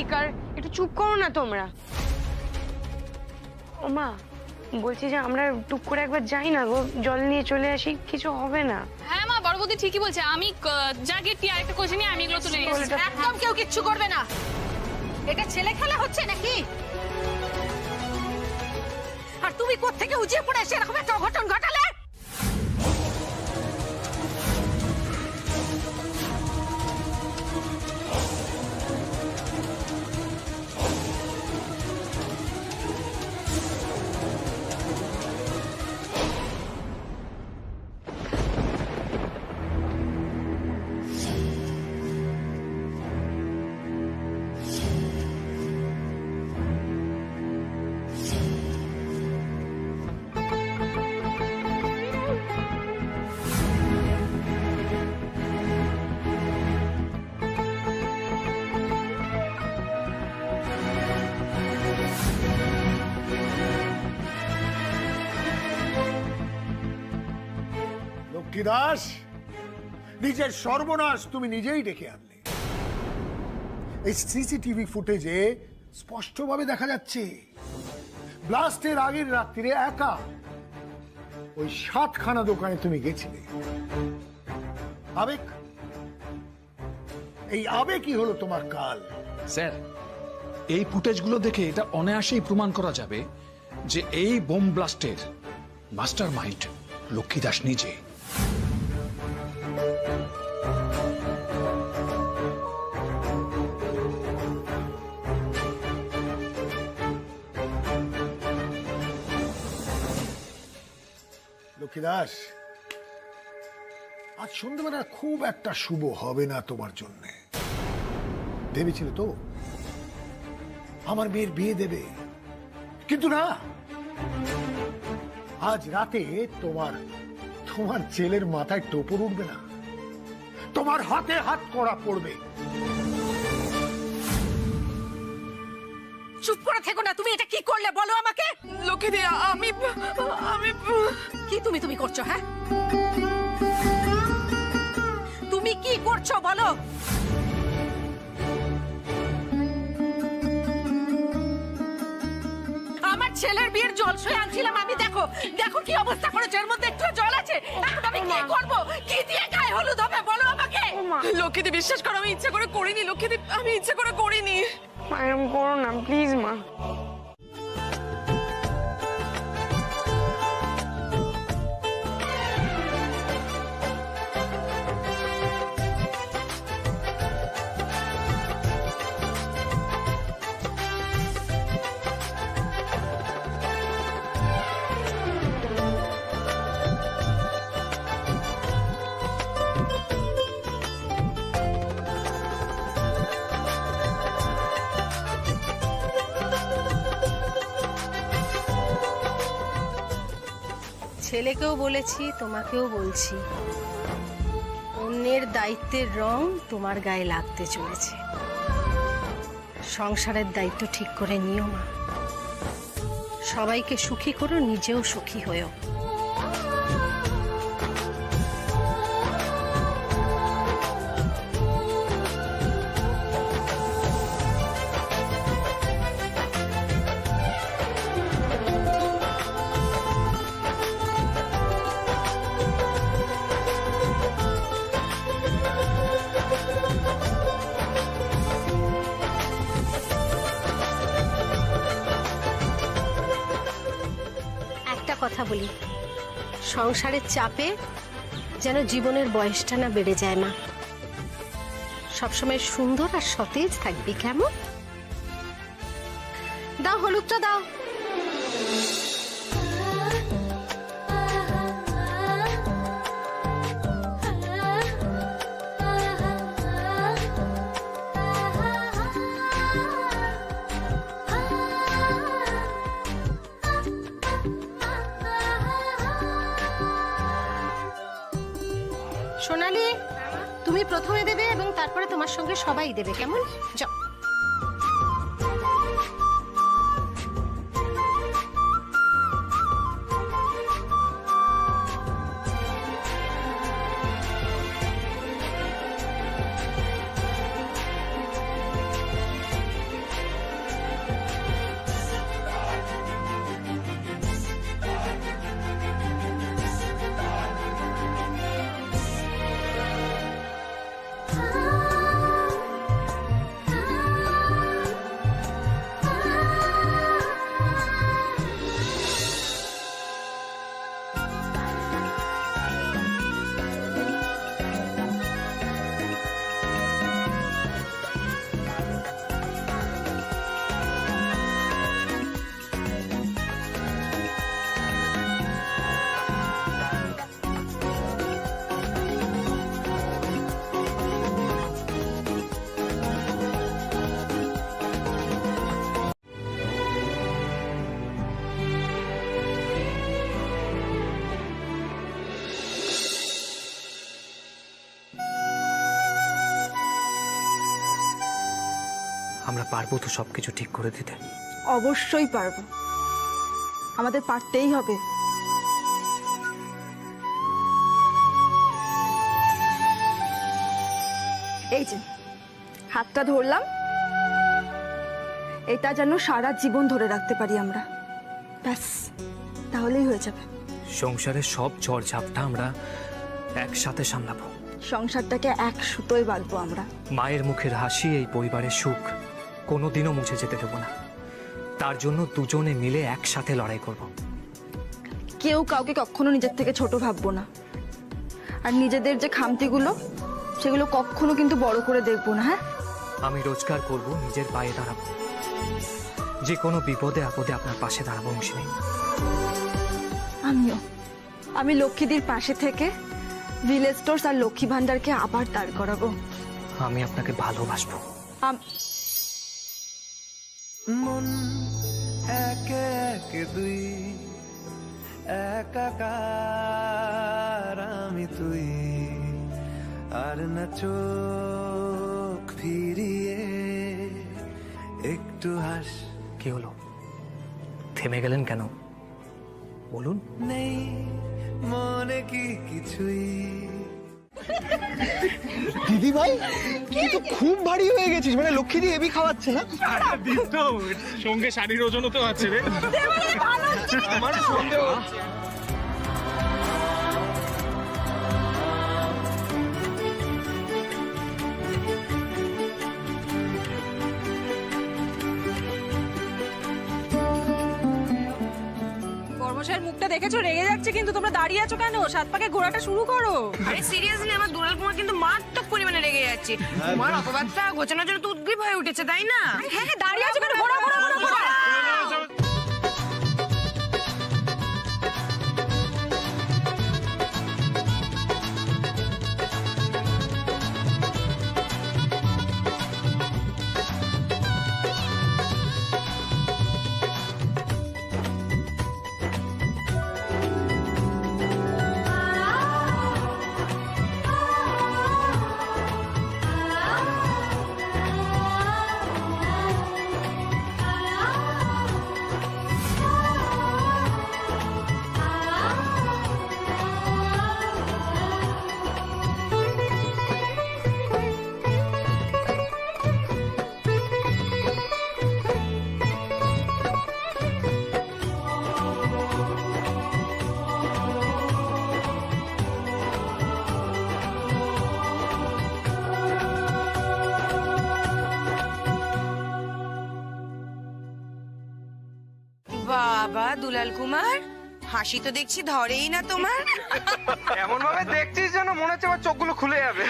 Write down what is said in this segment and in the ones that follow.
অধিকার, একটু চুপ করো না তোমরা। ও মা, বলছি যে আমরা টুক করে একবার যাই না গো, জল নিয়ে চলে আসি, কিছু হবে না। হ্যাঁ মা, বড় বৌদি ঠিকই বলছে। আমি যা গিয়ে আরেকটা কোচিং নিয়ে আমি এগুলো তুলে নিয়ে আসছি। একদম কেউ কিচ্ছু করবে না। এটা ছেলে খেলা হচ্ছে নাকি? আর তুমি কোত্থেকে উজিয়ে পড়ে এসে এরকম একটা অঘটন ঘটালে? দাস, নিজের সর্বনাশ তুমি নিজেই ডেকে আনলে। এই সিসিটিভি ফুটেজে স্পষ্টভাবে দেখা যাচ্ছে ব্লাস্টের আগের রাত্রিরে একা ওই 7খানা দোকানে তুমি গেছিলে। আবেগ, এই আবেগই হলো তোমার কাল। স্যার, এই ফুটেজগুলো দেখে এটা অনায়াসেই প্রমাণ করা যাবে যে এই বোম ব্লাস্টের মাস্টার মাইন্ড লক্ষ্মী দাস নিজে। লক্ষ্মী দাস, আজ সন্ধ্যাবেলা খুব একটা শুভ হবে না তোমার জন্য। ভেবেছিলে তো আমার মেয়ের বিয়ে দেবে, কিন্তু না, আজ রাতে তোমার ছেলের মাথায় টোপর উঠবে না, তোমার হাতে হাত কড়া পড়বে। চুপ করে থেকো না। তুমি এটা কি করলে বলো আমাকে? লক্ষ্মী দি, আমি কি তুমি করছো? হ্যাঁ, তুমি কি করছো বলো? আমার ছেলের বিয়ের জল সয়ে আনছিলাম আমি, দেখো দেখো কি অবস্থা করেছে, এর মধ্যে একটু জল আছে। এখন আমি কি করব? কি দিয়ে গায়ে হলুদ হবে বলো আমাকে? লক্ষ্মী দি, বিশ্বাস করো, আমি ইচ্ছে করে করিনি। লক্ষ্মী দি, আমি ইচ্ছে করে করিনি। মা এরকম করো না প্লিজ মা। ছেলেকেও বলেছি, তোমাকেও বলছি, অন্যের দায়িত্বের রং তোমার গায়ে লাগতে চলেছে। সংসারের দায়িত্ব ঠিক করে নিও মা। সবাইকে সুখী করো, নিজেও সুখী হয়েও। কথা বলি, সংসারের চাপে যেন জীবনের বয়সটা না বেড়ে যায় মা। সবসময় সুন্দর আর সতেজ থাকবি, কেমন? দাও হলুদটা দাও। সোনালি, তুমি প্রথমে দেবে এবং তারপরে তোমার সঙ্গে সবাই দেবে, কেমন? যাও। পারবো তো সবকিছু ঠিক করে দিতে? অবশ্যই পারবো, আমাদের পারতেই হবে। এই যে হাতটা ধরলাম, এটা যেন সারা জীবন ধরে রাখতে পারি আমরা, ব্যাস তাহলেই হয়ে যাবে। সংসারের সব ঝড়ঝাপটা আমরা একসাথে সামলাবো। সংসারটাকে এক সুতোয় বাঁধবো আমরা। মায়ের মুখের হাসি, এই পরিবারের সুখ কোনোদিনও মুছে যেতে দেবো না। তার জন্য দুজনে মিলে একসাথে লড়াই করব। কেউ কাউকে কখনো নিজের থেকে ছোট ভাববো না, আর নিজেদের যে খামতিগুলো সেগুলো কখনো কিন্তু বড় করে দেখবো না। হ্যাঁ, আমি রোজগার করব, নিজের পায়ে দাঁড়াবো, যে কোনো বিপদে আপদে আপনার পাশে দাঁড়াবো অংশিনী। আমি লক্ষ্মীদির পাশে থেকে ভিলেজ স্টোর্স আর লক্ষ্মী ভান্ডারকে আবার দাঁড় করাবো। আমি আপনাকে ভালোবাসবো। মন একে একে দুই, একাকার আমি তুই, আর না চোখ ফিরিয়ে একটু হাস। কি হলো, থেমে গেলেন কেন বলুন? নেই মনে কি কিছুই। দিদি ভাই কিন্তু খুব ভারী হয়ে গেছিস, মানে লক্ষ্মী দিয়ে এবি খাওয়াচ্ছে না? সঙ্গে শাড়ির ওজনও তো আছে রে। আমার সন্দেহ হচ্ছে। কর্মশালার মুখটা দেখেছো, রেগে যাচ্ছে কিন্তু। তোমরা দাঁড়িয়ে আছো কেন? সাত পাকে ঘোরাটা শুরু করো। আরে সিরিয়াসলি আমার দুলাল কুমার কিন্তু মারাত্মক পরিমাণে রেগে যাচ্ছে। তোমার অপবাদটা ঘোচানোর জন্য তো উদ্গ্রীব হয়ে উঠেছে, তাই না? হ্যাঁ হ্যাঁ, দাঁড়িয়ে আছো কেন? ঘোরা ঘোরা ঘোরা ঘোরা। বাবা দুলাল কুমার, হাসি তো দেখছি ধরেই না তোমার। এমন ভাবে দেখছিস যেন মনে হচ্ছে আমার চোখগুলো খুলে যাবে।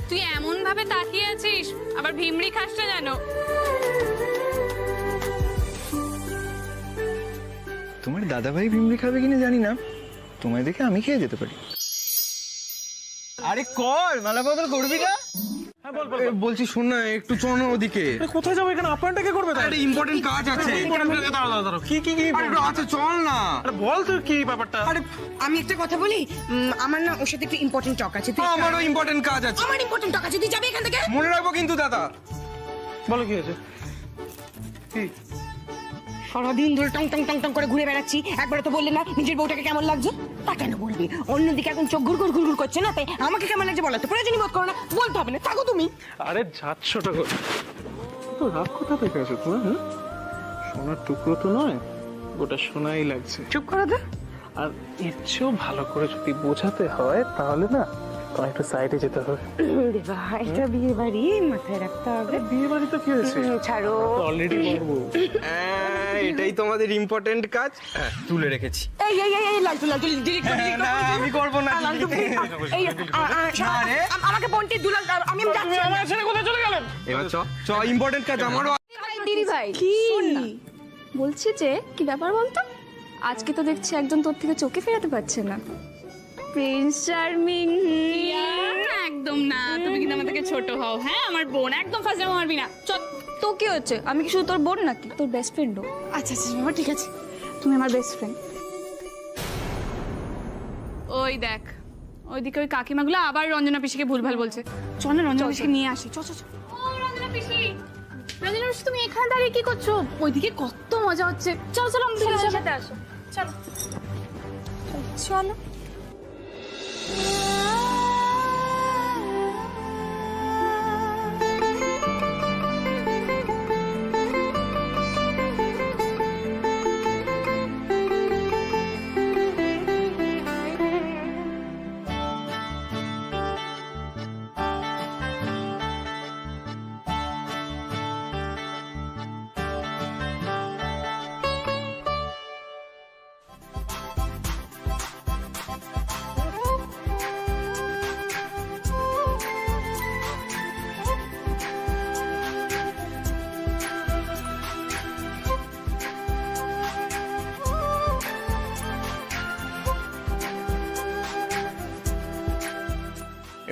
তুই এমন ভাবে তাকিয়ে আছিস, আবার ভিমড়ি খাস না জানো? তোমার দাদাভাই ভিমড়ি খাবে কিনা জানি না, তোমায় দেখে আমি খেয়ে যেতে পারি। আরে কর, মালা বদল করবি না? বলছি শোন না, একটু চল না ওদিকে। কোথায় যাবো? এখানে আপ্যায়নটা কে করবে? একটা ইম্পর্টেন্ট কাজ আছে। দাঁড়াও, কি কি কি? আচ্ছা চল না। আরে বল তো কি ব্যাপারটা? আরে আমি একটা কথা বলি, আমার না ওর সাথে একটু ইম্পর্টেন্ট টক আছে। আমারও ইম্পর্টেন্ট কাজ আছে। আমার ইম্পর্টেন্ট টক আছে, তুই যাবি এখান থেকে? মনে রাখবো কিন্তু দাদা। বলো কি হয়েছে? কি সারাদিন ধরে টং টং টং টং করে ঘুরে বেড়াচ্ছি, একবার তো বললে না নিজের বউটাকে কেমন লাগছে? তা কেন বলবি? অন্যদিকে এখন চোখ ঘুর ঘুর ঘুর ঘুর করছে না, তাই আমাকে কেমন লাগছে বলা তো প্রয়োজনই বোধ করো না, বলতে হবে না, থাকো তুমি। আরে যাচ্ছোটা করে তো রাগ কোথা থেকে আসো তোমার? সোনার টুকরো তো নয়, গোটা সোনাই লাগছে। চুপ করো তো। আর ইচ্ছেও ভালো করে যদি বোঝাতে হয় তাহলে না একটু সাইডে যেতে হবে। দেবা, এটা বিয়ে বাড়ি, মাথায় রাখতে হবে। বিয়ে বাড়ি তো কি হয়েছে, ছাড়ো। অলরেডি করবো। এটাই তোমাদের ইম্পর্টেন্ট কাজ। তুলে রেখেছি। এই এই এই এই লালটু লালটু ডিলিট করে দিলি। না, আমি করবো না। লালটু এই আমাকে বন্টি দুলাল, আমি যাচ্ছি। আমার ছেলে কোথায় চলে গেলেন? এবার চ ইম্পর্টেন্ট কাজ আমারও। দিদি ভাই শোন না, বলছি যে কি ব্যাপার বলতো, আজকে তো দেখছি একজন তোর থেকে চোখে ফেরাতে পারছে না। Prince charming. একদম না, তুমি কিন্তু আমার থেকে ছোট হও। হ্যাঁ, আমার বোন, একদম ফার্স্ট টাইম মারবি না। চল। তো কি হচ্ছে, আমি কি শুধু তোর বোন নাকি, তোর বেস্ট ফ্রেন্ডও? আচ্ছা আচ্ছা বাবা, ঠিক আছে। তুমি আমার বেস্ট ফ্রেন্ড। ওই দেখ, ওইদিকে ওই কাকিমাগুলো আবার রঞ্জনা পিসিকে ভুলভাল বলছে। চল না, রঞ্জনা পিসিকে নিয়ে আসি। চল চল চল। ও রঞ্জনা পিসি, রঞ্জনা পিসি, তুমি এখানে দাঁড়িয়ে কি করছো? ওইদিকে কত মজা হচ্ছে। চলো চলো, আমাদের সাথে আসো। চলো চলো।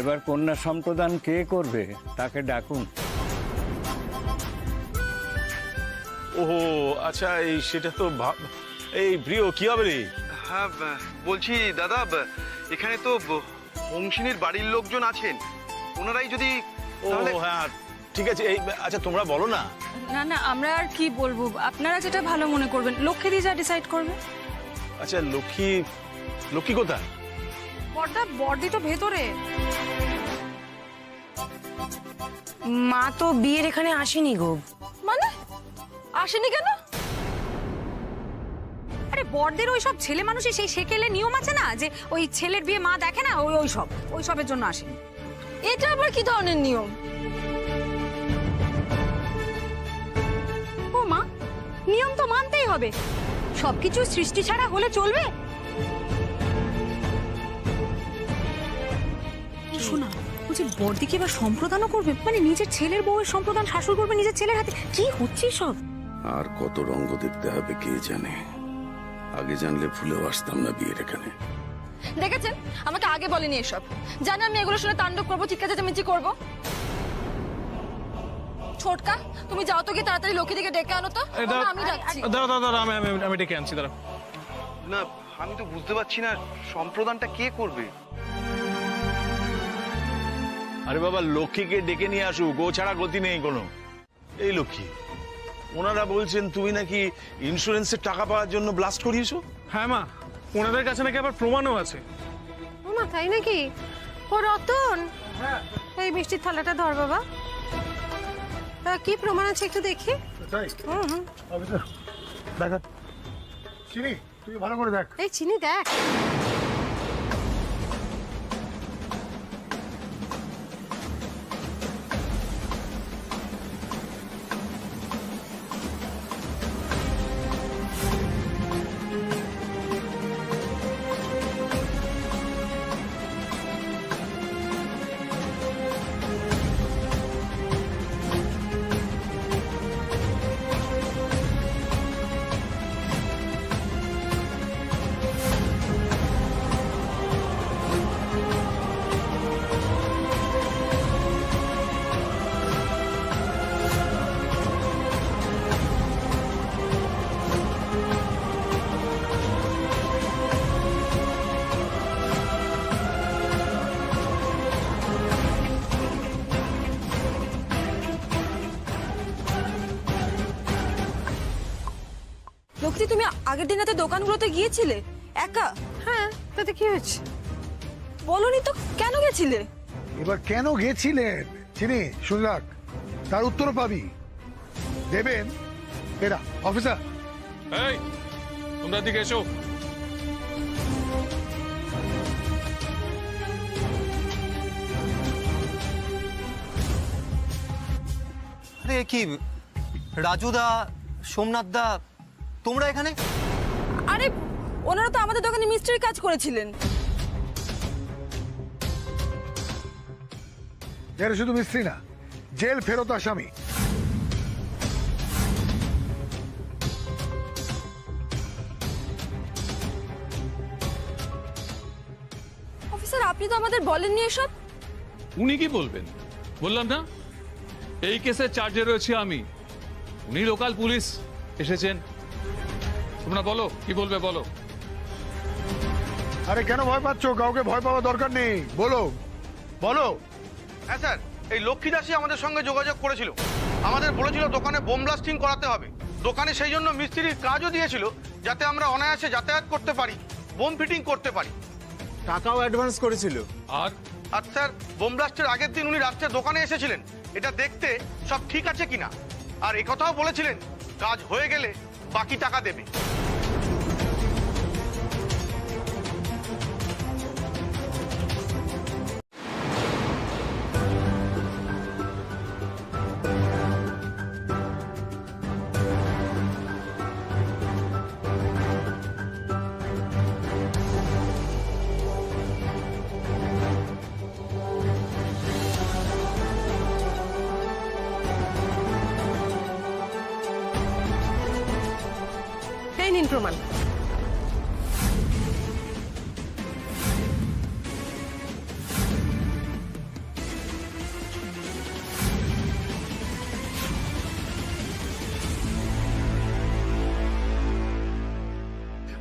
এবার কন্যা সম্প্রদান কে করবে তাকে ডাকুন। ওহো আচ্ছা, এই সেটা তো এই প্রিয় কি হবে রে? হ্যাঁ বলছি দাদা, এখানে তো বংশিনীর বাড়ির লোকজন আছেন, ওনারাই যদি। ও হ্যাঁ ঠিক আছে। এই আচ্ছা তোমরা বলো না। না না, আমরা আর কি বলবো, আপনারা যেটা ভালো মনে করবেন। লক্ষ্মী দি যা ডিসাইড করবে। আচ্ছা লক্ষ্মী কোথায়? বর্দি তো ভেতরে। মা তো বিয়ের এখানে আসেনি গো। মানে আসেনি কেন? আরে বর্দের ওই সব ছেলে মানুষই সেই সেকেলে নিয়ম আছে না, যে ওই ছেলের বিয়ে মা দেখে না, ওই সবের জন্য আসেনি। এটা আবার কি ধরনের নিয়ম? ও মা, নিয়ম তো মানতেই হবে, সবকিছু সৃষ্টি ছাড়া হলে চলবে? শোনা, বলছি বর্দি কি এবার সম্প্রদানও করবে? মানে নিজের ছেলের বউয়ের সম্প্রদান শাশুড় করবে নিজের ছেলের হাতে? কি হচ্ছে সব? আর কত রঙ্গ দেখতে হবে কে জানে। আগে জানলে ভুলেও আসতাম না বিয়ের এখানে। দেখেছেন, আমাকে আগে বলেনি এসব। জানে আমি এগুলো শুনে তাণ্ডব করবো, চিৎকার চেঁচামেচি করবো। ছোটকা, তুমি যাও তো, গিয়ে তাড়াতাড়ি লক্ষ্মী দিকে ডেকে আনো তো। আমি ডাকছি। দাঁড়া, আমি ডেকে আনছি, দাঁড়া। না, আমি তো বুঝতে পারছি না সম্প্রদানটা কে করবে। আরে বাবা, লক্ষ্মীকে ডেকে নিয়ে আসুক, ও ছাড়া গতি নেই কোনো। এই লক্ষ্মী, ওনারা বলছেন তুমি নাকি ইন্স্যুরেন্সের টাকা পাওয়ার জন্য ব্লাস্ট করিয়েছো। হ্যাঁ মা, ওনাদের কাছে নাকি আবার প্রমাণও আছে। ও মা, তাই নাকি? ও রতন, এই মিষ্টির থালাটা ধর বাবা। কি প্রমাণ আছে একটু দেখি। দেখা চিনি, তুই ভালো করে দেখ। এই চিনি দেখ। লক্ষ্মী, তুমি আগের দিন রাতে দোকানগুলোতে গিয়েছিলে একা? হ্যাঁ, তাতে কি হয়েছে? বলনি তো কেন গেছিলে? এবার কেন গেছিলেন চিনি শুনলাক, তার উত্তরও পাবি। দেবেন এরা অফিসার। এই তোমরা দিকে এসো। আরে কি রাজুদা, সোমনাথদা, তোমরা এখানে? আরে ওনারা তো আমাদের দোকানে মিস্ত্রির কাজ করেছিলেন। এরা শুধু মিস্ত্রি না, জেল ফেরত আসামি। অফিসার আপনি তো আমাদের বলেননি এসব। উনি কি বলবেন? বললাম না, এই কেসের চার্জে রয়েছে আমি। উনি লোকাল পুলিশ এসেছেন। তোমরা বলো, কি বলবে বলো। আরে কেন ভয় পাচ্ছ? কাউকে ভয় পাওয়া দরকার নেই, বলো বলো। হ্যাঁ স্যার, এই লক্ষ্মী দাসী আমাদের সঙ্গে যোগাযোগ করেছিল, আমাদের বলেছিল দোকানে বোম ব্লাস্টিং করাতে হবে। দোকানে সেই জন্য মিস্ত্রির কাজও দিয়েছিল, যাতে আমরা অনায়াসে যাতায়াত করতে পারি, বোম ফিটিং করতে পারি। টাকাও অ্যাডভান্স করেছিল। আর স্যার, বোম ব্লাস্টের আগের দিন উনি রাত্রে দোকানে এসেছিলেন এটা দেখতে সব ঠিক আছে কিনা, আর একথাও বলেছিলেন কাজ হয়ে গেলে বাকি টাকা দেবে। এই নিন প্রমাণ।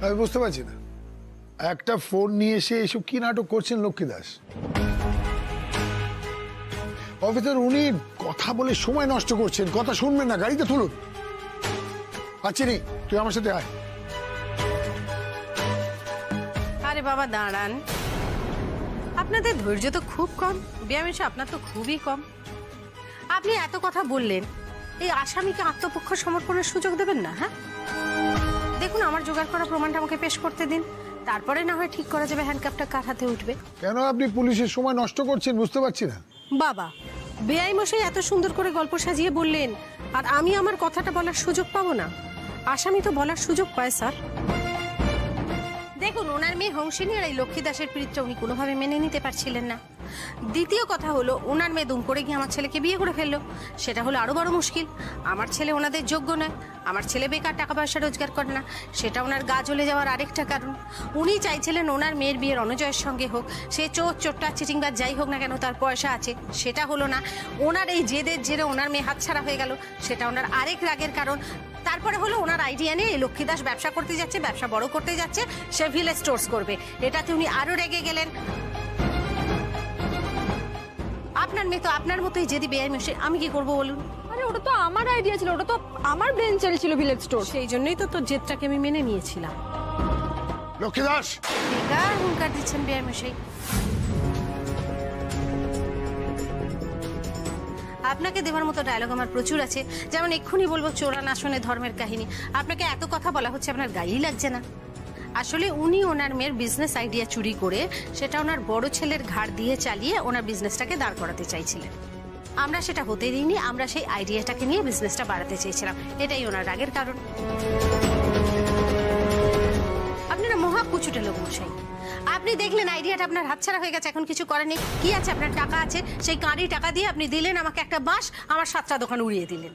আমি বুঝতে পারছি না, একটা ফোন নিয়ে এসে এসব কি নাটক করছেন লক্ষ্মী দাস? অফিসার উনি কথা বলে সময় নষ্ট করছেন, কথা শুনবেন না, গাড়িতে তুলুন। আচ্ছা নি, তুই আমার সাথে আয়। আরে বাবা দাঁড়ান, আপনাদের ধৈর্য তো খুব কম, ব্যায়ামেশ আপনার তো খুবই কম। আপনি এত কথা বললেন, এই আসামিকে আত্মপক্ষ সমর্পণের সুযোগ দেবেন না? হ্যাঁ দেখুন, আমার জোগাড় করা প্রমাণটা আমাকে পেশ করতে দিন, তারপরে না হয় ঠিক করা যাবে হ্যান্ডকাপটা কার হাতে উঠবে। কেন আপনি পুলিশের সময় নষ্ট করছেন বুঝতে পারছি না। বাবা, বেআই মশাই এত সুন্দর করে গল্প সাজিয়ে বললেন, আর আমি আমার কথাটা বলার সুযোগ পাবো না? আসামি তো বলার সুযোগ পায় স্যার। দেখুন, ওনার মেয়ে হংসিনী আর এই লক্ষ্মী দাসের পিরিতটা উনি কোনোভাবে মেনে নিতে পারছিলেন না। দ্বিতীয় কথা হলো, ওনার মেয়ে দুম করে গিয়ে আমার ছেলেকে বিয়ে করে ফেললো, সেটা হলো আরো বড় মুশকিল। আমার ছেলে ওনাদের যোগ্য নয়, আমার ছেলে বেকার, টাকা পয়সা রোজগার করে না, সেটা ওনার গা জ্বলে যাওয়ার আরেকটা কারণ। উনি চাইছিলেন ওনার মেয়ের বিয়ে রণজয়ের সঙ্গে হোক, সে চোর চোট্টা চিটিংবাজ যাই হোক না কেন, তার পয়সা আছে, সেটা হলো না। ওনার এই জেদের জেরে ওনার মেয়ে হাতছাড়া হয়ে গেল, সেটা ওনার আরেক রাগের কারণ। তারপরে হলো ওনার আইডিয়া নিয়ে এই লক্ষ্মী দাস ব্যবসা করতে যাচ্ছে, ব্যবসা বড় করতে যাচ্ছে, সে ভিলেজ স্টোর্স করবে, এটাতে উনি আরো রেগে গেলেন। আপনার মেয়ে তো আপনার মতোই জেদি বেআই মশাই, আমি কি করবো বলুন? আরে ওটা তো আমার আইডিয়া ছিল, ওটা তো আমার ব্রেন সেল ছিল, ভিলেজ স্টোর। সেই জন্যই তো তোর জেদটাকে আমি মেনে নিয়েছিলাম। লক্ষ্মী দাস, বেকার হুঙ্কার দিচ্ছেন বেআই মশাই। আপনাকে দেওয়ার মতো ডায়লগ আমার প্রচুর আছে, যেমন এক্ষুনি বলবো চোরা না শোনে ধর্মের কাহিনী। আপনাকে এত কথা বলা হচ্ছে, আপনার গায়েই লাগছে না? আসলে উনি ওনার মেয়ের বিজনেস আইডিয়া চুরি করে সেটা ওনার বড় ছেলের ঘাড় দিয়ে চালিয়ে ওনার বিজনেসটাকে দাঁড় করাতে চাইছিলেন। আমরা সেটা হতে দিইনি, আমরা সেই আইডিয়াটাকে নিয়ে বিজনেসটা বাড়াতে চেয়েছিলাম, এটাই ওনার রাগের কারণ। আপনারা মহা কুচুটে লোক মশাই। আপনি দেখলেন আইডিয়াটা আপনার হাতছাড়া হয়ে গেছে, এখন কিছু করেনি। কি আছে? আপনার টাকা আছে, সেই কাঁড়ি টাকা দিয়ে আপনি দিলেন আমাকে একটা বাঁশ, আমার 7টা দোকান উড়িয়ে দিলেন।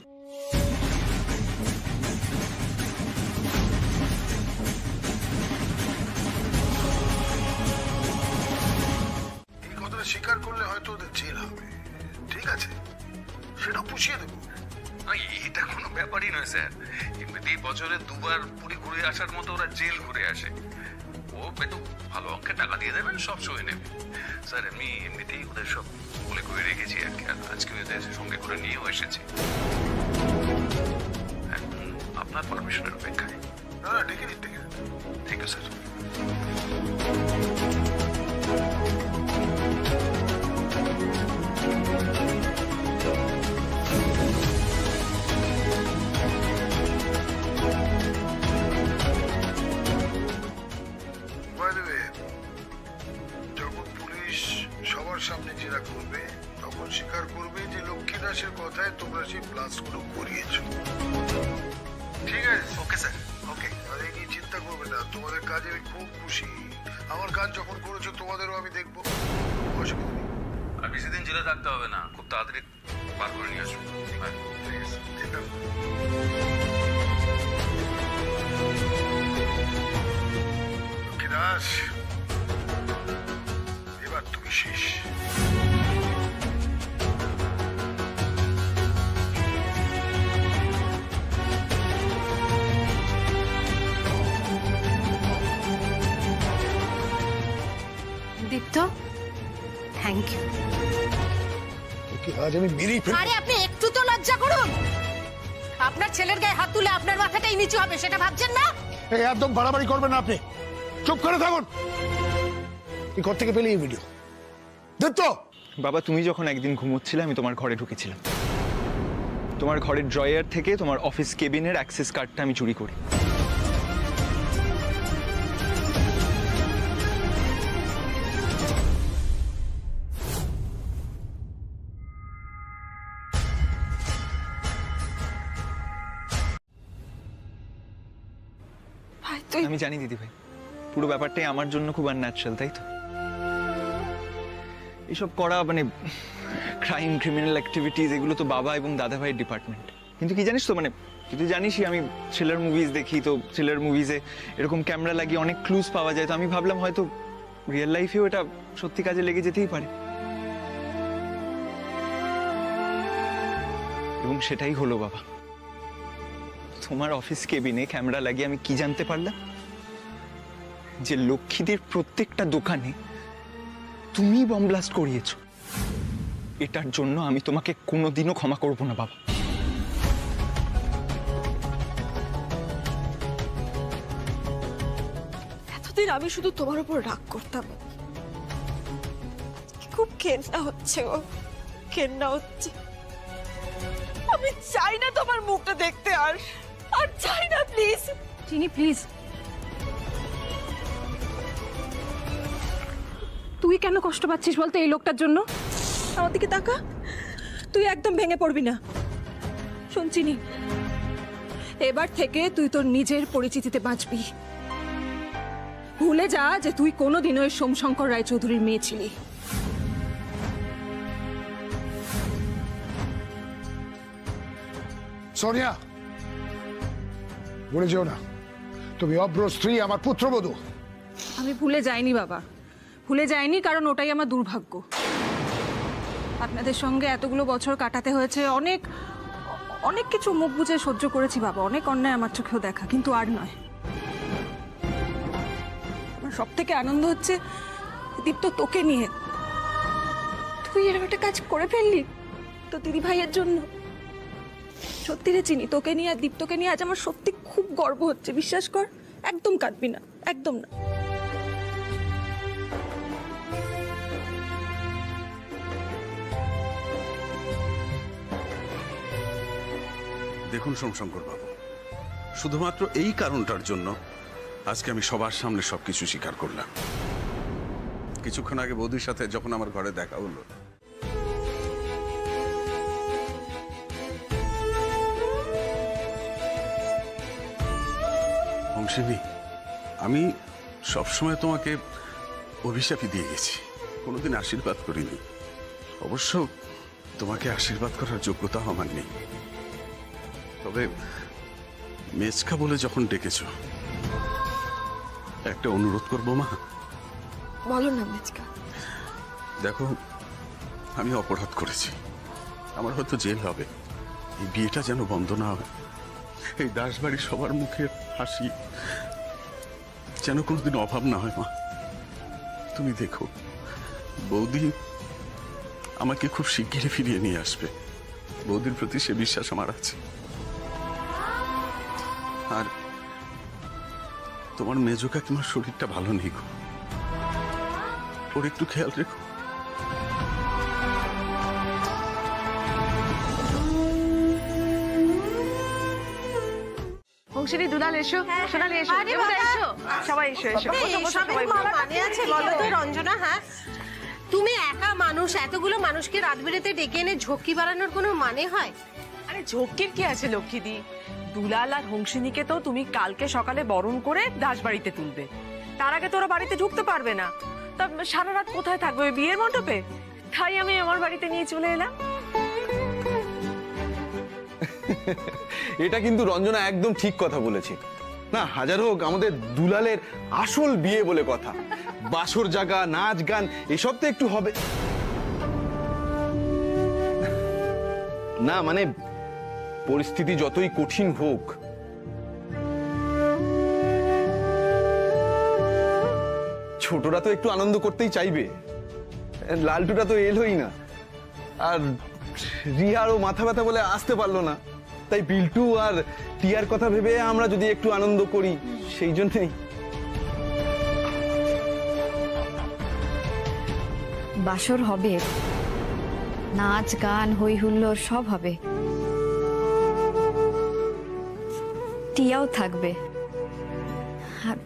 এই কথাটা স্বীকার করলে হয়তো ওদের জেল হবে, ঠিক আছে, সেটা পুষিয়ে দেবো। এটা কোনো ব্যাপারই নয় স্যার, এমনিতেই বছরে 2বার পুরী ঘুরে আসার মতো ওরা জেল ঘুরে আসে। ও একটু ভালো অঙ্কে টাকা দিয়ে দেবেন, সব সয়ে নেবে স্যার। এমনিতেই ওদের সব বলে করে রেখেছি আর কি, আজকে ওদের সঙ্গে করে নিয়েও এসেছি। আপনার পারমিশনের অপেক্ষায়। না না, ডেকে নিন, ডেকে নিন। Thank you sir. যখন পুলিশ সবার সামনে জেরা করবে তখন স্বীকার করবে যে লক্ষ্মী দাসের কথায় তোমরা সেই ব্লাস্টগুলো করিয়েছো। ঠিক আছে? ওকে স্যার, ওকে। আর এই নিয়ে চিন্তা করবে না, তোমাদের কাজে আমি খুব খুশি। আমার কাজ যখন করেছো তোমাদেরও আমি দেখবো, অসুবিধা নেই। আর বেশি দিন জেলে থাকতে হবে না, খুব তাড়াতাড়ি বার করে নিয়ে আসবো। ঠিক আছে, চিন্তা করো। লক্ষ্মী দাস, এবার তুমি শেষ। দীপ্ত, থ্যাংক ইউ। ওকে আজ আমি মেরেই ফেলবো। আরে আপনি একটু তো লজ্জা করুন। আপনার ছেলের গায়ে হাত তুলে আপনার মাথাটাই নিচু হবে, সেটা ভাবছেন না? এই একদম বাড়াবাড়ি করবেন না আপনি, চুপ করে থাকুন। তুই ঘর থেকে পেলি এই ভিডিও দীপ্ত? বাবা, তুমি যখন একদিন ঘুমোচ্ছিলে আমি তোমার ঘরে ঢুকেছিলাম। তোমার ঘরের ড্রয়ার থেকে তোমার অফিস কেবিনের অ্যাক্সেস কার্ডটা আমি চুরি করি। আমি জানি দিদি ভাই, পুরো ব্যাপারটাই আমার জন্য খুব আনন্যাচারাল, তাই তো? এসব করা মানে ক্রাইম, ক্রিমিনাল অ্যাক্টিভিটিস, এগুলো তো বাবা এবং দাদা ভাইয়ের ডিপার্টমেন্ট। কিন্তু কি জানিস তো, মানে তুই তো জানিসই আমি থ্রিলার মুভিজ দেখি, তো থ্রিলার মুভিজে এরকম ক্যামেরা লাগিয়ে অনেক ক্লুজ পাওয়া যায়। তো আমি ভাবলাম হয়তো রিয়েল লাইফেও এটা সত্যি কাজে লেগে যেতেই পারে, এবং সেটাই হলো বাবা। তোমার অফিস কেবিনে ক্যামেরা লাগিয়ে আমি কি জানতে পারলাম? যে লক্ষ্মীদের প্রত্যেকটা দোকানে তুমি বম ব্লাস্ট করিয়েছো। এটার জন্য আমি তোমাকে কোনোদিনও ক্ষমা করব না বাবা। এতদিন আমি শুধু তোমার উপর রাগ করতাম, খুব ঘেন্না হচ্ছে গো, ঘেন্না হচ্ছে। আমি চাই না তোমার মুখটা দেখতে, আর চাই না। প্লিজ চিনি, প্লিজ। তুই কেন কষ্ট পাচ্ছিস বলতো এই লোকটার জন্য? আমার দিকে তাকা, তুই একদম ভেঙে পড়বি না। শুনছিনি, এবার থেকে তুই তোর নিজের পরিচিতিতে বাঁচবি। ভুলে যা যে তুই কোনোদিনও ওই সোমশঙ্কর রায়চৌধুরীর মেয়ে ছিলি। সোনিয়া, ভুলে যেও না, তুমি অভ্র স্ত্রী, আমার পুত্রবধূ। আমি ভুলে যাইনি বাবা, ভুলে যাইনি, কারণ ওটাই আমার দুর্ভাগ্য। আপনাদের সঙ্গে এতগুলো বছর কাটাতে হয়েছে, অনেক অনেক কিছু মুখ বুজে সহ্য করেছি বাবা, অনেক অন্যায় আমার চোখেও দেখা, কিন্তু আর নয়। আমার সব থেকে আনন্দ হচ্ছে দীপ্ত তোকে নিয়ে। তুই এরকম একটা কাজ করে ফেললি তো দিদি ভাইয়ের জন্য। সত্যি রে চিনি, তোকে নিয়ে আর দীপ্তকে নিয়ে আজ আমার সত্যি খুব গর্ব হচ্ছে, বিশ্বাস কর। একদম কাঁদবি না, একদম না। দেখুন সোমশঙ্কর বাবু, শুধুমাত্র এই কারণটার জন্য আজকে আমি সবার সামনে সবকিছু স্বীকার করলাম। কিছুক্ষণ আগে বৌদির সাথে যখন আমার ঘরে দেখা হলো, অংশিনী, আমি সবসময় তোমাকে অভিশাপই দিয়ে গেছি, কোনোদিন আশীর্বাদ করিনি। অবশ্য তোমাকে আশীর্বাদ করার যোগ্যতা আমার নেই, তবে মেজকা বলে যখন ডেকেছ, একটা অনুরোধ করবো মা। বলো না মেজকা। দেখো, আমি অপরাধ করেছি, আমার হয়তো জেল হবে, এই বিয়েটা যেন বন্ধ না হয়। এই দাসবাড়ির সবার মুখে হাসি যেন কোনোদিন অভাব না হয় মা। তুমি দেখো, বৌদি আমাকে খুব শিগগিরই ফিরিয়ে নিয়ে আসবে, বৌদির প্রতি সে বিশ্বাস আমার আছে। আর তোমার মেজো কাকিমার শরীরটা ভালো নেই গো, ওর একটু খেয়াল রেখো। অংশিনী, দুলাল এসো, সোনালি এসো, এসো, সবাই এসো, এসো। মানে আছে বলো তো রঞ্জনা? হ্যাঁ, তুমি একা মানুষ, এতগুলো মানুষকে রাত বেড়েতে ডেকে এনে ঝক্কি বাড়ানোর কোনো মানে হয়? আরে ঝক্কির কি আছে লক্ষ্মীদি? দুলাল আর হংসিনীকে তো তুমি কালকে সকালে বরণ করে দাসবাড়িতে তুলবে, তার আগে তোরা বাড়িতে ঢুকতে পারবে না। তা সারা রাত কোথায় থাকবে? ওই বিয়ের মণ্ডপে? তাই আমি আমার বাড়িতে নিয়ে চলে এলাম। এটা কিন্তু রঞ্জনা একদম ঠিক কথা বলেছে। না, হাজার হোক আমাদের দুলালের আসল বিয়ে বলে কথা, বাসর জাগা, নাচ গান এসব তো একটু হবে না। মানে পরিস্থিতি যতই কঠিন হোক, ছোটরা তো একটু আনন্দ করতেই চাইবে। লালটুটা তো এলোই না, আর রিহারও মাথা ব্যথা বলে আসতে পারলো না। তাই বিল্টু আর টিয়ার কথা ভেবে আমরা যদি একটু আনন্দ করি, সেই জন্যই। বাসর হবে, নাচ গান হই হুল্লোড় সব হবে, টিয়াও থাকবে। আর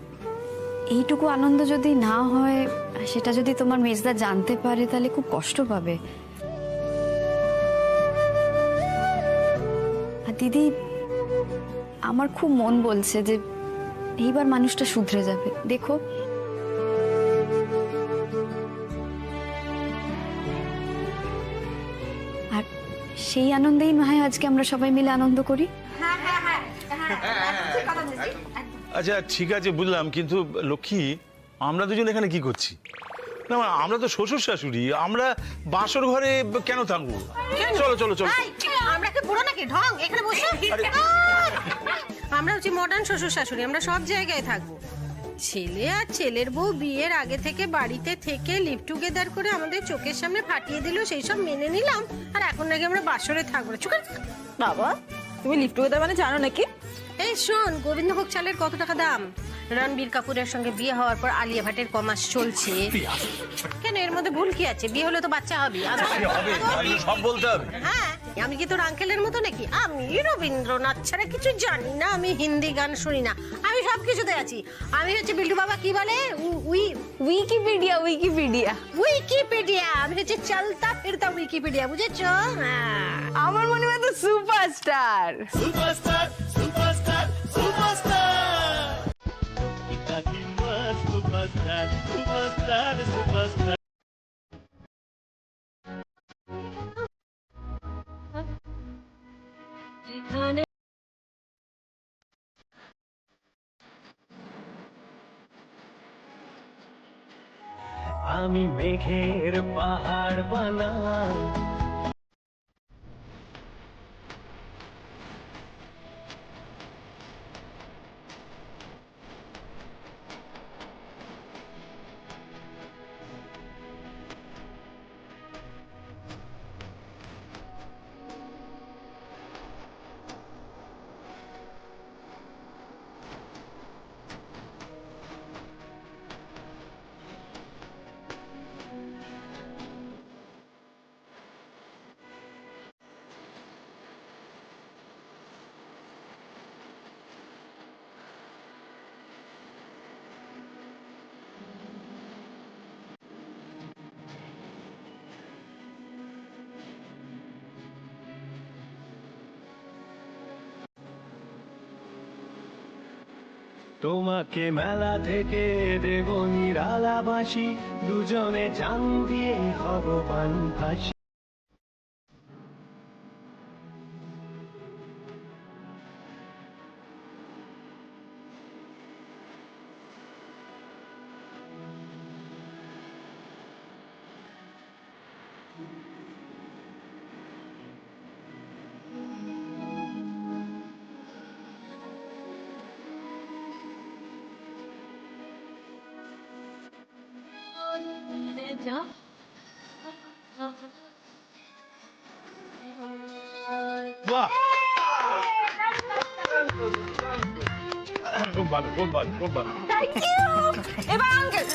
এইটুকু আনন্দ যদি না হয়, সেটা যদি তোমার মেজদা জানতে পারে, তাহলে খুব কষ্ট পাবে। আর দিদি, আমার খুব মন বলছে যে এইবার মানুষটা শুধরে যাবে, দেখো। আর সেই আনন্দেই না হয় আজকে আমরা সবাই মিলে আনন্দ করি। আচ্ছা ঠিক আছে, বুঝলাম, কিন্তু লক্ষ্মী আমরা দুজন এখানে কি করছি? না আমরা তো শ্বশুর শাশুড়ি, আমরা বাসর ঘরে কেন থাকবো? চলো চলো চলো। আমরা কি বুড়ো নাকি ঢং? এখানে বসে আমরা হচ্ছে মডার্ন শ্বশুর শাশুড়ি, আমরা সব জায়গায় থাকবো। ছেলে আর ছেলের বউ বিয়ের আগে থেকে বাড়িতে থেকে লিভ টুগেদার করে আমাদের চোখের সামনে ফাটিয়ে দিল, সেই সব মেনে নিলাম। আর এখন নাকি আমরা বাসরে থাকবো না। বাবা, তুমি লিভ টুগেদার মানে জানো নাকি? এই শোন, গোবিন্দভোগ চালের কত টাকা দাম? রণবীর কাপুরের সঙ্গে বিয়ে হওয়ার পর আলিয়া ভাটের কমাস চলছে। কেন, এর মধ্যে ভুল কি আছে? বিয়ে হলে তো বাচ্চা হবে। সব বলতে হবে? হ্যাঁ, আমি কি তোর আঙ্কেলের মতো নাকি? আমি রবীন্দ্রনাথ ছাড়া কিছু জানি না, আমি হিন্দি গান শুনি না, আমি সব কিছুতে আছি। আমি হচ্ছে বিল্টু বাবা কি বলে, উইকিপিডিয়া। উইকিপিডিয়া উইকিপিডিয়া আমি হচ্ছে চলতা ফিরতা উইকিপিডিয়া, বুঝেছো? আমার মনে হয় তো superstar. Superstar superstar superstar superstar superstar superstar. আমি মেঘের পাহাড় বানাই, তোমাকে মেলা থেকে দেব নিরালাবাসী, দুজনে জান দিয়ে ভগবান ফাঁসি। বাহ, খুব ভালো খুব ভালো খুব ভালো। এবার আঙ্কেল,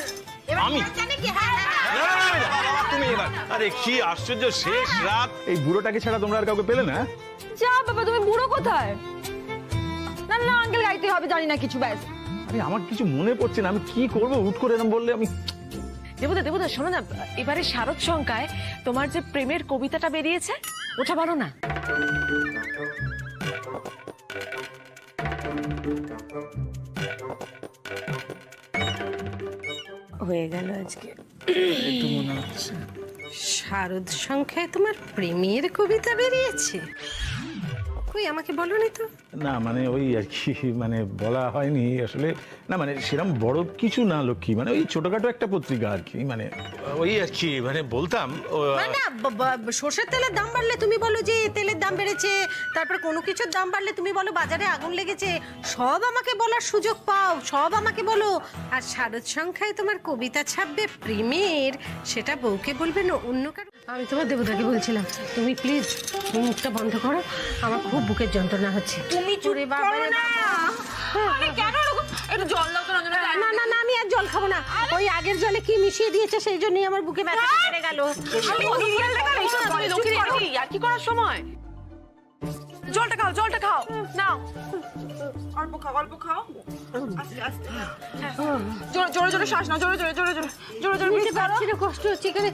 আমি? তুমি এবার। আরে কি আশ্চর্য, শেষ রাত, এই বুড়োটাকে ছাড়া তোমরা আর কাউকে পেলে না? যা বাবা, তুমি বুড়ো কোথায়? না না আঙ্কেল, গাইতে হবে, জানি না কিছু, ব্যাস। আরে আমার কিছু মনে পড়ছে না, আমি কি করবো, হুট করে এরকম বললে আমি। দেবদা দেবদা শোনো না, এবারে শারদ সংখ্যায় তোমার যে প্রেমের কবিতাটা বেরিয়েছে ওটা বলো না। হয়ে গেল আজকে। শারদ সংখ্যায় তোমার প্রেমের কবিতা বেরিয়েছে? কই আমাকে বলোনি তো। না মানে ওই আর কি, মানে বলা হয়নি আসলে। না মানে সেরকম বড় কিছু না লক্ষ্মী, মানে ওই ছোটখাটো একটা পত্রিকা আর কি, মানে ওই আর কি, মানে বলতাম না সর্ষের তেলের দাম বাড়লে তুমি বলো যে তেলের দাম বেড়েছে, তারপর কোনো কিছুর দাম বাড়লে তুমি বলো বাজারে আগুন লেগেছে, সব আমাকে বলার সুযোগ পাও, সব আমাকে বলো। আর শারদ সংখ্যায় তোমার কবিতা ছাপবে প্রেমের, সেটা বউকে বলবে না অন্য কারো। আমি তোমার দেবতাকে বলছিলাম তুমি প্লিজ মুখটা বন্ধ করো, আমার খুব বুকের যন্ত্রণা হচ্ছে। তুমি চুরে বাবা কেন একটু জল দাও তো রঞ্জনা। না না না আমি আর জল খাবো না, ওই আগের জলে কি মিশিয়ে দিয়েছে সেই জন্যই আমার বুকে ব্যথা বেড়ে গেল। আর কি করার সময়? জলটা খাও, জলটা খাও, নাও অল্প খাও, অল্প খাও, আস্তে আস্তে, জোরে জোরে জোরে শ্বাস নাও, জোরে জোরে জোরে জোরে জোরে জোরে বুঝতে পারছি না, কষ্ট হচ্ছে এখানে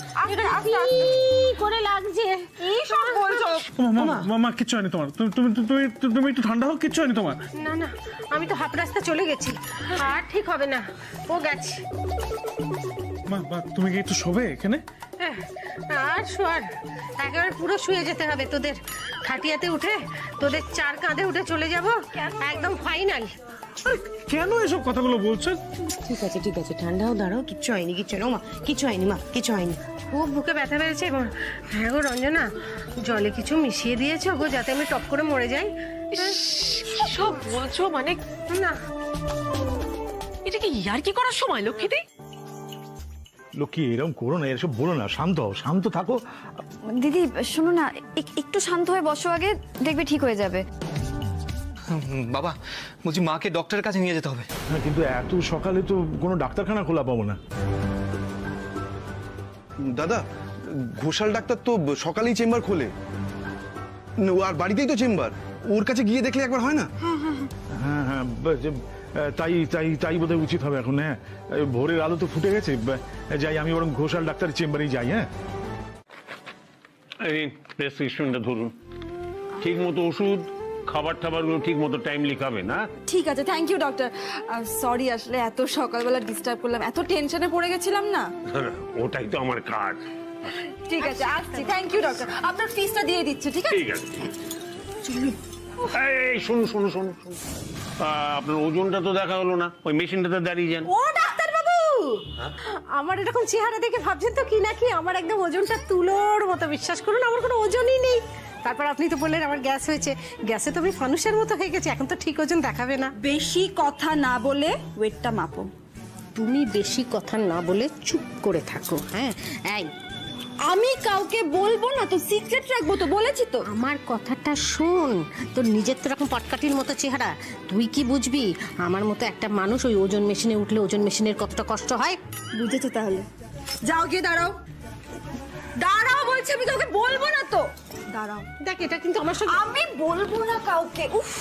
করে লাগছে। কি সব বলছো? মামা কিচ্ছু হয়নি তোমার, তুমি তুমি তুমি একটু ঠান্ডা হোক, কিচ্ছু হয়নি তোমার। না না আমি তো হাফ রাস্তা চলে গেছি, আর ঠিক হবে না, ও গেছে। মা তুমি কি একটু শোবে এখানে? আর শোয়ার একেবারে পুরো শুয়ে যেতে হবে, তোদের খাটিয়াতে উঠে তোদের চার কাঁধে উঠে চলে যাব একদম ফাইনাল। কেন এসব কথাগুলো বলছো? ঠিক আছে ঠান্ডাও দাঁড়াও, কিচ্ছু হয়নি, কিচ্ছু না মা, কিছু হয়নি মা, কিছু হয়নি। খুব বুকে ব্যথা পেয়েছে। হ্যাঁ গো রঞ্জনা, জলে কিছু মিশিয়ে দিয়েছো গো যাতে আমি টপ করে মরে যাই? সব বলছো মানে? না এটা কি ইয়ার কি করার সময় লক্ষ্মীদি? লক্ষ্মী এরকম করো না, এসব বলো না, শান্ত হও, শান্ত থাকো। দিদি শোনো না, একটু শান্ত হয়ে বসো আগে, দেখবে ঠিক হয়ে যাবে। বাবা বলছি মাকে ডক্টরের কাছে নিয়ে যেতে হবে। হ্যাঁ কিন্তু এত সকালে তো কোনো ডাক্তারখানা খোলা পাবো না। দাদা ঘোষাল ডাক্তার তো সকালেই চেম্বার খোলে, আর বাড়িতেই তো চেম্বার, ওর কাছে গিয়ে দেখলে একবার হয় না? হ্যাঁ হ্যাঁ তাই তাই তাই বোধহয় উচিত হবে এখন। হ্যাঁ ভোরের আলো তো ফুটে গেছে, যাই আমি বরং ঘোষাল ডাক্তারের চেম্বারেই যাই। হ্যাঁ এই প্রেসক্রিপশনটা ধরুন, ঠিক মতো ওষুধ খাবার টাবারগুলো ঠিক মতো টাইমলি খাবে না? ঠিক আছে, থ্যাংক ইউ ডক্টর। সরি আসলে এত সকালবেলা ডিস্টার্ব করলাম, এত টেনশনে পড়ে গেছিলাম না। ওটাই তো আমার কাজ। ঠিক আছে আসছি, থ্যাংক ইউ ডক্টর। আপনার ফিসটা দিয়ে দিচ্ছি, ঠিক আছে? ঠিক আছে এই শুনুন শুনুন শুনুন, আপনার ওজনটা তো দেখা হলো না, ওই মেশিনটাতে দাঁড়িয়ে যান। ও ডাক্তার বাবু, আমার এরকম চেহারা দেখে ভাবছেন তো কি নাকি আমার একদম ওজনটা তুলোর মতো। বিশ্বাস করুন আমার কোনো ওজনই নেই। তারপর আপনি তো বললেন আমার গ্যাস হয়েছে, গ্যাসে তো আমি ফানুসের মতো হয়ে গেছি, এখন তো ঠিক ওজন দেখাবে না। বেশি কথা না বলে ওয়েটটা মাপো। তুমি বেশি কথা না বলে চুপ করে থাকো। হ্যাঁ এই আমি কাউকে বলবো না তো, সিক্রেট রাখবো তো, বলেছি তো। আমার কথাটা শোন, তোর নিজের তো এরকম পটকাটির মতো চেহারা, তুই কি বুঝবি আমার মতো একটা মানুষ ওই ওজন মেশিনে উঠলে ওজন মেশিনের কতটা কষ্ট হয়? বুঝেছো তাহলে? যাও গিয়ে দাঁড়াও, দাঁড়াও বলছি, আমি কাউকে বলবো না তো। দাঁড়াও, দেখ এটা কিন্তু আমার সঙ্গে। আমি বলবো না কাউকে। উফ